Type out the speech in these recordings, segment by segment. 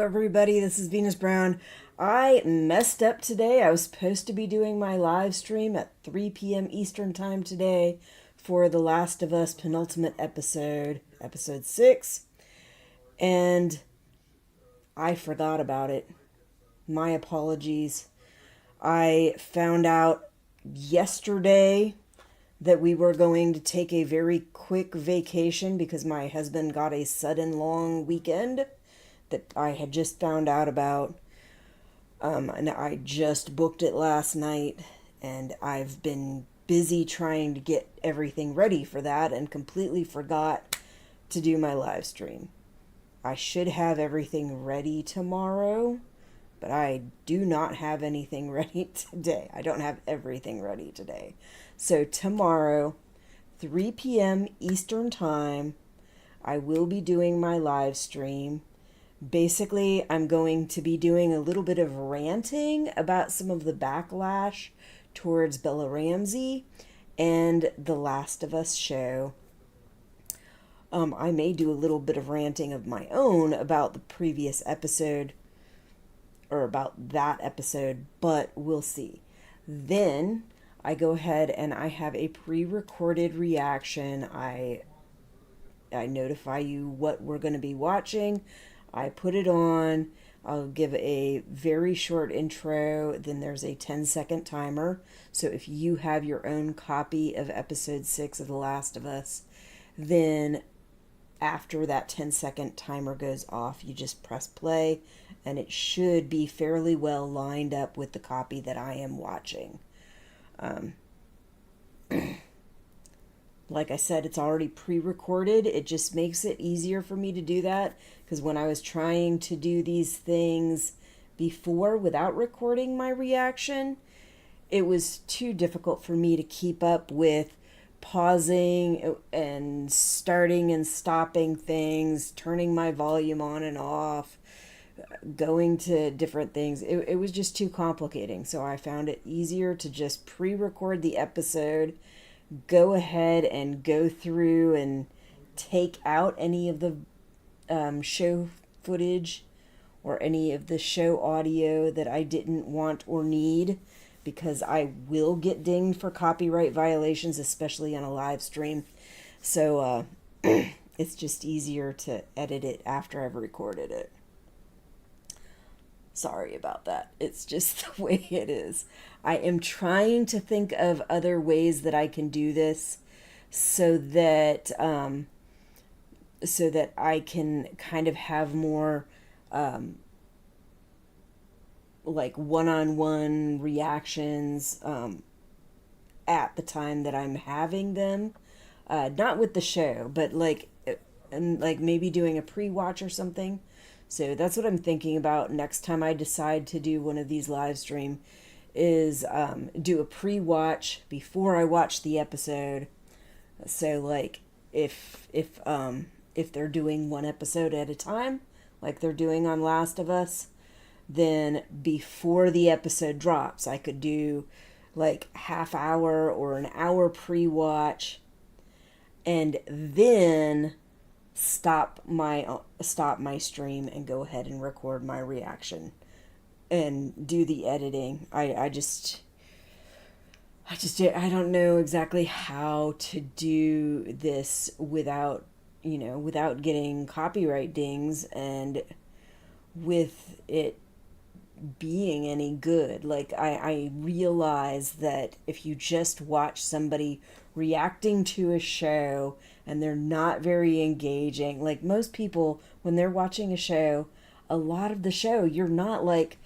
everybody, this is Venus Brown. I messed up today. I was supposed to be doing my live stream at 3 p.m. Eastern Time today for The Last of Us penultimate episode, episode 6, and I forgot about it. My apologies. I found out yesterday that we were going to take a very quick vacation because my husband got a sudden long weekend that I had just found out about. And I just booked it last night, and I've been busy trying to get everything ready for that and completely forgot to do my live stream. I should have everything ready tomorrow, but I do not have anything ready today. I don't have everything ready today. So tomorrow, 3 p.m. Eastern Time, I will be doing my live stream. Basically, I'm going to be doing a little bit of ranting about some of the backlash towards Bella Ramsey and The Last of Us show. I may do a little bit of ranting of my own about the previous episode, or about that episode, but we'll see. Then I go ahead and I have a pre-recorded reaction. I notify you what we're going to be watching. I put it on. I'll give a very short intro. Then there's a 10-second timer. So if you have your own copy of episode 6 of The Last of Us, then after that 10-second timer goes off, you just press play, and it should be fairly well lined up with the copy that I am watching. Like I said, it's already pre-recorded. It just makes it easier for me to do that, because when I was trying to do these things before without recording my reaction, it was too difficult for me to keep up with pausing and starting and stopping things, turning my volume on and off, going to different things. It was just too complicating. So I found it easier to just pre-record the episode, go ahead and go through and take out any of the show footage or any of the show audio that I didn't want or need, because I will get dinged for copyright violations, especially on a live stream. So it's just easier to edit it after I've recorded it. Sorry about that. It's just the way it is. I am trying to think of other ways that I can do this so that I can kind of have more like one-on-one reactions at the time that I'm having them. Not with the show, but like maybe doing a pre-watch or something. So that's what I'm thinking about next time I decide to do one of these live stream, is do a pre-watch before I watch the episode. So like if they're doing one episode at a time, like they're doing on Last of Us, then before the episode drops, I could do like half hour or an hour pre-watch, and then stop my stream and go ahead and record my reaction and do the editing. I don't know exactly how to do this without getting copyright dings and with it being any good. Like I realize that if you just watch somebody reacting to a show and they're not very engaging, like most people when they're watching a show, a lot of the show you're not like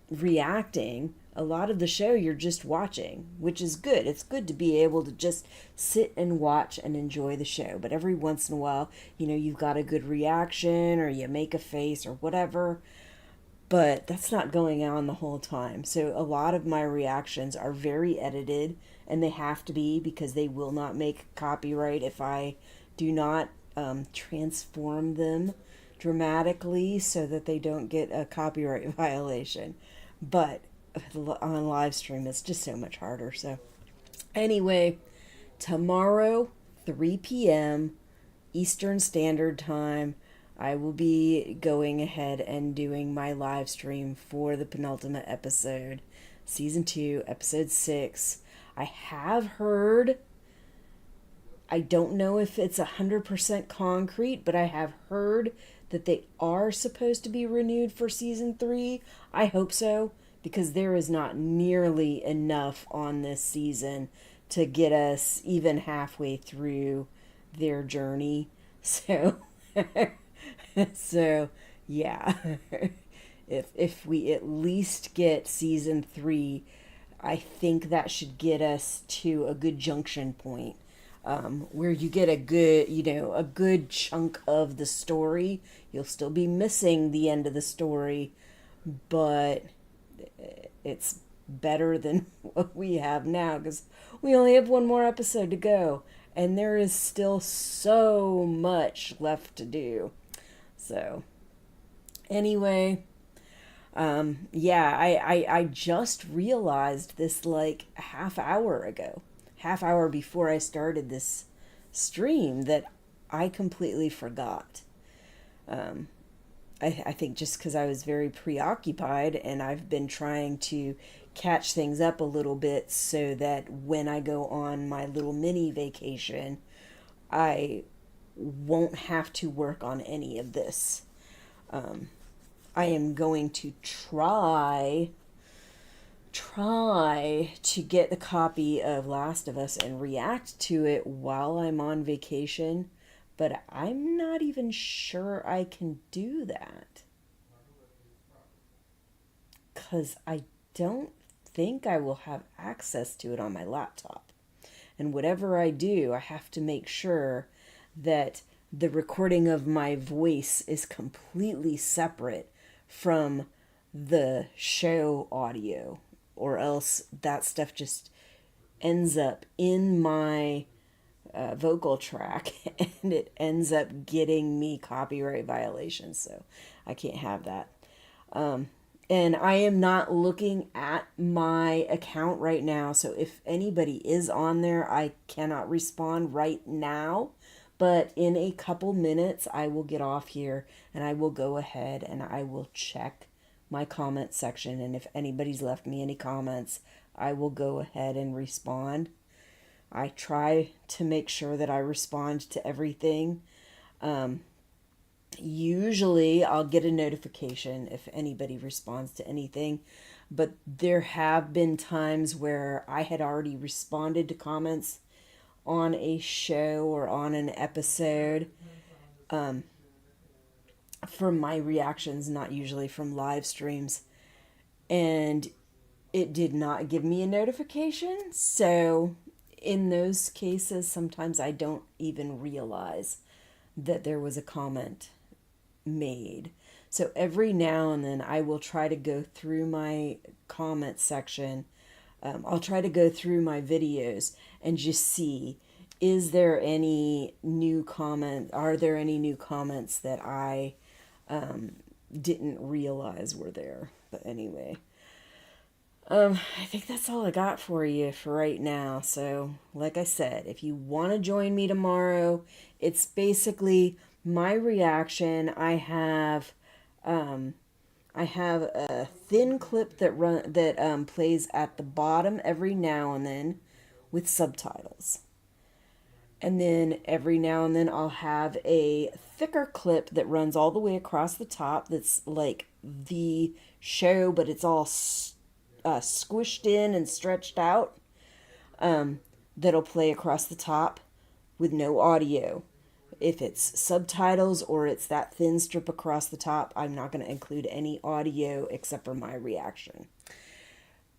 reacting. A lot of the show you're just watching, which is good. It's good to be able to just sit and watch and enjoy the show. But every once in a while, you've got a good reaction or you make a face or whatever. But that's not going on the whole time. So a lot of my reactions are very edited, and they have to be, because they will not make copyright if I do not transform them dramatically so that they don't get a copyright violation. But on live stream, it's just so much harder. So anyway, tomorrow, 3 p.m. Eastern Standard Time, I will be going ahead and doing my live stream for the penultimate episode, season 2, episode 6. I have heard, I don't know if it's 100% concrete, but I have heard that they are supposed to be renewed for season 3. I hope so, because there is not nearly enough on this season to get us even halfway through their journey. So, so yeah, if we at least get season 3, I think that should get us to a good junction point, where you get a good, a good chunk of the story. You'll still be missing the end of the story, but it's better than what we have now, because we only have one more episode to go, and there is still so much left to do. So, anyway, yeah, I just realized this like a half hour before I started this stream, that I completely forgot. I think just because I was very preoccupied, and I've been trying to catch things up a little bit so that when I go on my little mini vacation, I won't have to work on any of this. I am going to try to get a copy of Last of Us and react to it while I'm on vacation, but I'm not even sure I can do that, because I don't think I will have access to it on my laptop. And whatever I do, I have to make sure that the recording of my voice is completely separate from the show audio, or else that stuff just ends up in my vocal track and it ends up getting me copyright violations. So I can't have that. And I am not looking at my account right now, so if anybody is on there, I cannot respond right now. But in a couple minutes, I will get off here and I will go ahead and I will check my comment section. And if anybody's left me any comments, I will go ahead and respond. I try to make sure that I respond to everything. Usually I'll get a notification if anybody responds to anything, but there have been times where I had already responded to comments on a show or on an episode, from my reactions, not usually from live streams, and it did not give me a notification. So in those cases, sometimes I don't even realize that there was a comment made. So every now and then I will try to go through my comment section. I'll try to go through my videos and just see, is there any new comment? Are there any new comments that I didn't realize were there? But anyway, I think that's all I got for you for right now. So like I said, if you want to join me tomorrow, it's basically my reaction. I have a thin clip that plays at the bottom every now and then with subtitles. And then every now and then I'll have a thicker clip that runs all the way across the top that's like the show, but it's all squished in and stretched out, that'll play across the top with no audio. If it's subtitles or it's that thin strip across the top, I'm not going to include any audio except for my reaction.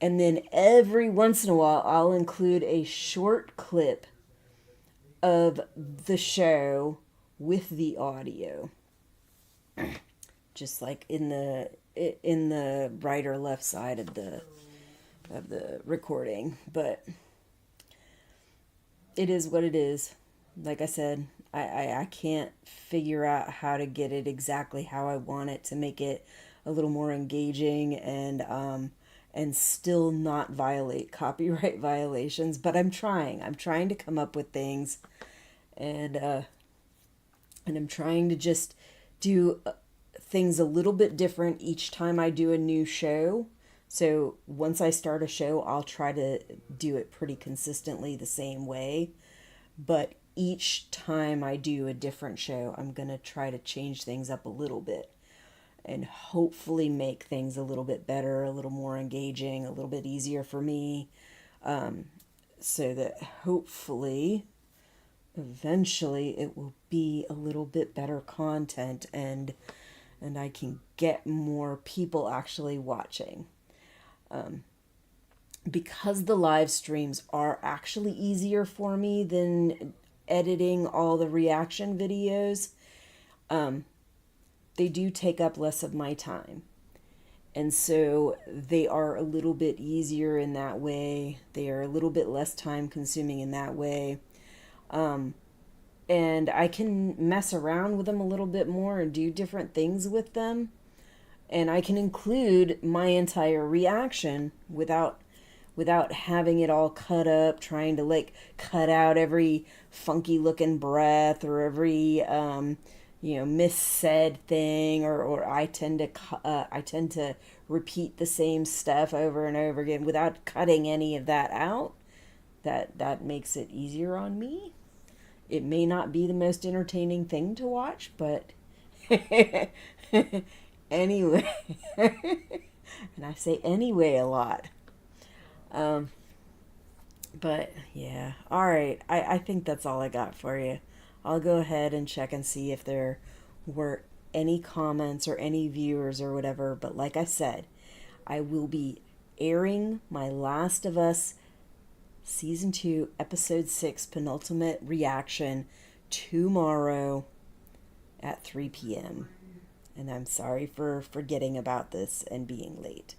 And then every once in a while, I'll include a short clip of the show with the audio, just like in the right or left side of the recording. But it is what it is. Like I said, I can't figure out how to get it exactly how I want it to make it a little more engaging and still not violate copyright violations. But I'm trying to come up with things, and I'm trying to just do things a little bit different each time I do a new show. So once I start a show, I'll try to do it pretty consistently the same way. But each time I do a different show, I'm going to try to change things up a little bit and hopefully make things a little bit better, a little more engaging, a little bit easier for me, so that hopefully eventually it will be a little bit better content and I can get more people actually watching. Because the live streams are actually easier for me than editing all the reaction videos, they do take up less of my time. And so they are a little bit easier in that way. They are a little bit less time consuming in that way. And I can mess around with them a little bit more and do different things with them. And I can include my entire reaction without having it all cut up, trying to like cut out every funky looking breath or every missaid thing, or I tend to repeat the same stuff over and over again without cutting any of that out. That makes it easier on me. It may not be the most entertaining thing to watch, but anyway, and I say anyway a lot. But yeah, all right. I think that's all I got for you. I'll go ahead and check and see if there were any comments or any viewers or whatever. But like I said, I will be airing my Last of Us Season 2, Episode 6 penultimate reaction tomorrow at 3 p.m. And I'm sorry for forgetting about this and being late.